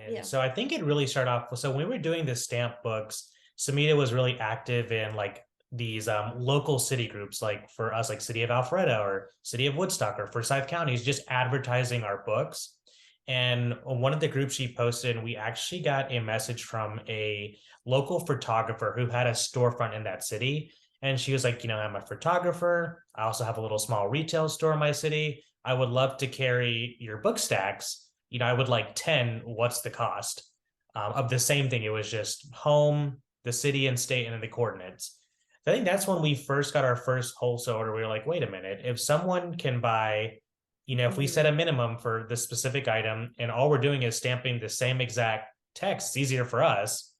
And so I think it really started off. So when we were doing the stamp books, Samita was really active in like these local city groups, like for us, like City of Alpharetta or City of Woodstock or Forsyth counties, just advertising our books. And one of the groups she posted, we actually got a message from a local photographer who had a storefront in that city. And she was like, I'm a photographer. I also have a little small retail store in my city. I would love to carry your book stacks. I would like 10. What's the cost of the same thing? It was just home, the city and state, and then the coordinates. I think that's when we first got our first wholesale order. We were like, wait a minute, if someone can buy, if we set a minimum for the specific item and all we're doing is stamping the same exact text, it's easier for us.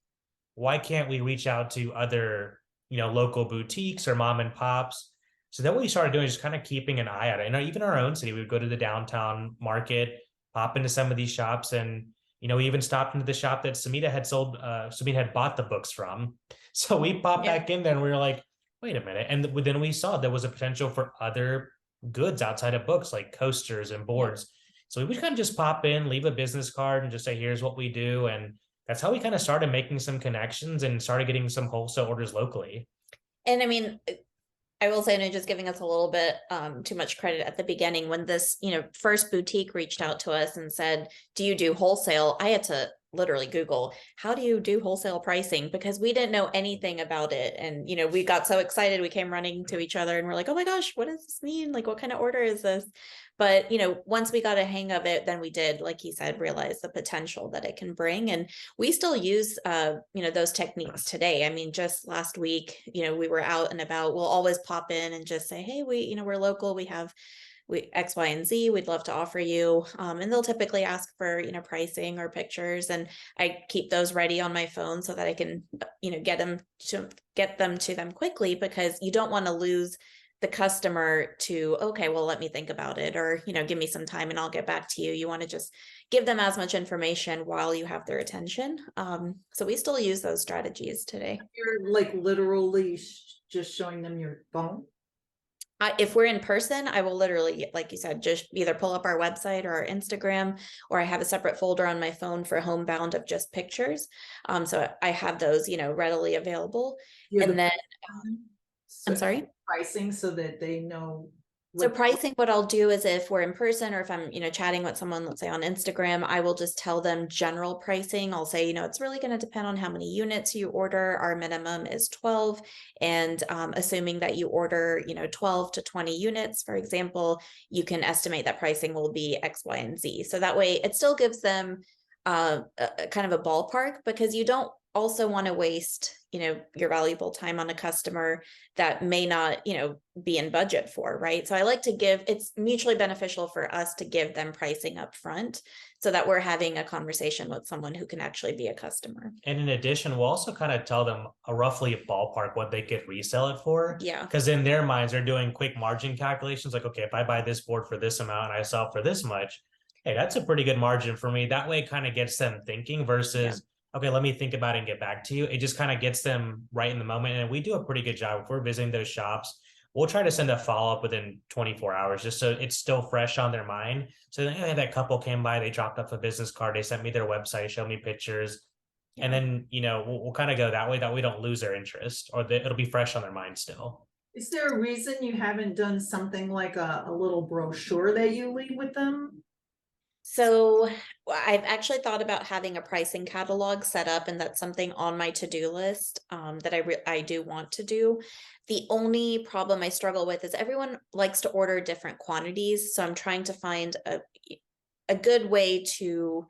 Why can't we reach out to other, local boutiques or mom and pops? So then what we started doing is just kind of keeping an eye out. And even our own city, we would go to the downtown market, pop into some of these shops, and we even stopped into the shop that Sumita had bought the books from. So we popped back in there and we were like, wait a minute. And then we saw there was a potential for other goods outside of books like coasters and boards. So we would kind of just pop in, leave a business card and just say, here's what we do. And that's how we kind of started making some connections and started getting some wholesale orders locally. And I mean, I will say, and just giving us a little bit too much credit at the beginning, when this, first boutique reached out to us and said, do you do wholesale? I had to literally Google, how do you do wholesale pricing? Because we didn't know anything about it. And, we got so excited, we came running to each other and we're like, oh my gosh, what does this mean? Like, what kind of order is this? But, once we got a hang of it, then we did, like he said, realize the potential that it can bring. And we still use, those techniques today. I mean, just last week, we were out and about. We'll always pop in and just say, hey, we're local. We have X, Y, and Z, we'd love to offer you. And they'll typically ask for, pricing or pictures. And I keep those ready on my phone so that I can, get them to them quickly, because you don't want to lose the customer to, okay, well, let me think about it, or, give me some time and I'll get back to you. You want to just give them as much information while you have their attention. So we still use those strategies today. You're like literally just showing them your phone? If we're in person, I will literally, like you said, just either pull up our website or our Instagram, or I have a separate folder on my phone for homebound of just pictures. So I have those, readily available. And then, I'm sorry? Pricing so that they know. So pricing, what I'll do is if we're in person or if I'm, chatting with someone, let's say on Instagram, I will just tell them general pricing. I'll say, it's really going to depend on how many units you order. Our minimum is 12. And assuming that you order, 12 to 20 units, for example, you can estimate that pricing will be X, Y, and Z. So that way it still gives them a kind of a ballpark, because you don't also want to waste, your valuable time on a customer that may not, be in budget for, right? So I like to it's mutually beneficial for us to give them pricing up front so that we're having a conversation with someone who can actually be a customer. And in addition, we'll also kind of tell them roughly a ballpark what they could resell it for. Yeah. Because in their minds, they're doing quick margin calculations. Like, okay, if I buy this board for this amount and I sell for this much, hey, that's a pretty good margin for me. That way it kind of gets them thinking versus, okay, let me think about it and get back to you. It just kind of gets them right in the moment. And we do a pretty good job. If we're visiting those shops, we'll try to send a follow-up within 24 hours, just so it's still fresh on their mind. So then, hey, that couple came by, they dropped off a business card, they sent me their website, showed me pictures. And then, we'll kind of go that way, that we don't lose their interest, or it'll be fresh on their mind still. Is there a reason you haven't done something like a little brochure that you leave with them? So I've actually thought about having a pricing catalog set up, and that's something on my to-do list that I do want to do. The only problem I struggle with is everyone likes to order different quantities. So I'm trying to find a good way to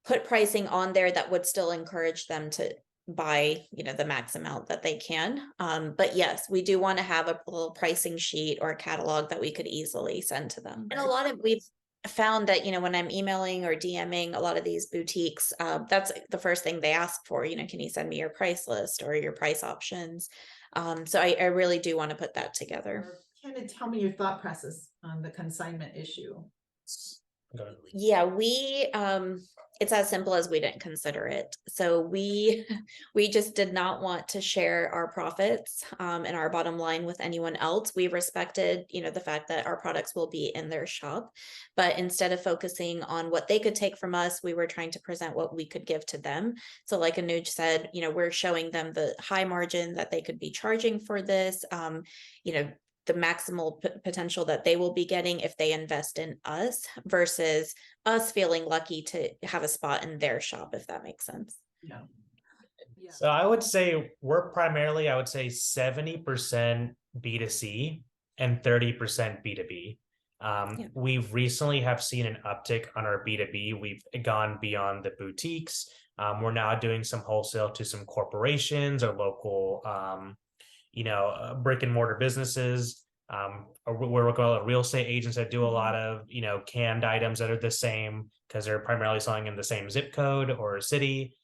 put pricing on there that would still encourage them to buy, the max amount that they can. But yes, we do want to have a little pricing sheet or a catalog that we could easily send to them. And we've found that, when I'm emailing or DMing a lot of these boutiques, that's the first thing they ask for, can you send me your price list or your price options? So I really do want to put that together. Kind of tell me your thought process on the consignment issue. Yeah, we It's as simple as we didn't consider it. So we we just did not want to share our profits and our bottom line with anyone else. We respected, the fact that our products will be in their shop, but instead of focusing on what they could take from us, we were trying to present what we could give to them. So like Anuj said, we're showing them the high margin that they could be charging for this, the maximal potential that they will be getting if they invest in us versus us feeling lucky to have a spot in their shop, if that makes sense. Yeah. Yeah. So I would say we're primarily, I would say 70% B2C and 30% B2B. Yeah. We've recently have seen an uptick on our B2B. We've gone beyond the boutiques. We're now doing some wholesale to some corporations or local, brick and mortar businesses. We're working with real estate agents that do a lot of, canned items that are the same because they're primarily selling in the same zip code or city.